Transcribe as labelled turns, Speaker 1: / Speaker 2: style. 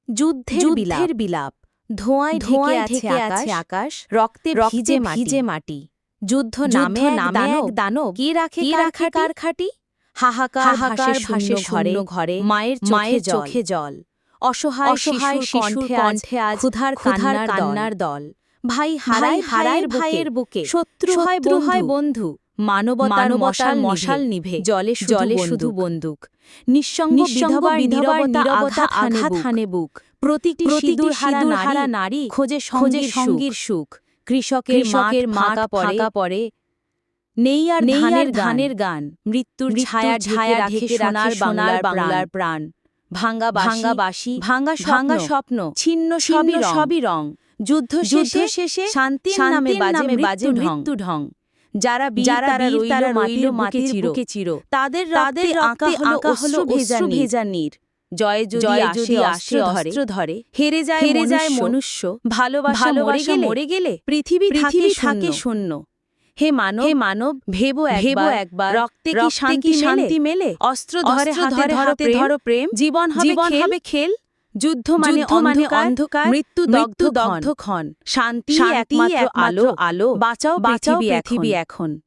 Speaker 1: যুদ্ধের বিলাপ, ধোঁয়ায় ঢেকে আছে আকাশ, রক্তে ভিজে মাটি। যুদ্ধ নামে এক দানব, কি রাখে কার খাটি? হাহাকার ভাসে শূন্য ঘরে, মায়ের চোখে জল। অসহায় শিশুর কণ্ঠে আজ ক্ষুধার কান্নার দল। ভাই হারায় ভাইয়ের বুকে, শত্রু হয় বন্ধু। মানবতার মশাল নিভে, জলে শুধু বন্দুক। নিঃসঙ্গ বিধবার আঘাত হানে বুক। প্রতিটি সিঁদুর হারা নারী খোঁজে সঙ্গীর সুখ। কৃষকের ফাঁকা পড়ে, নেই আর ধানের গান। মৃত্যুর ছায়া ঢেকে রাখে বাংলার প্রাণ। ভাঙ্গা বাঁশি, ভাঙ্গা স্বপ্ন, ছিন্ন সবই রং। যুদ্ধ শেষে শান্তির নামে বাজে মৃত্যু ঢং। যারা রইল মাটির বুকে চির, তাদের আঁকা হলো ভেজা নীর। জয় যদি আসে অস্ত্র ধরে, হেরে যায় মনুষ্য। ভালোবাসা মরে গেলে পৃথিবী থাকে শূন্য। হে মানব, ভেবো একবার, রক্তে কি শান্তি মেলে? অস্ত্র ধরে হাতে ধরো প্রেম, জীবন হবে খেল। যুদ্ধ মানে অন্ধকার, মৃত্যু দগ্ধ ক্ষণ। শান্তি একমাত্র আলো, বাঁচাও পৃথিবী এখন।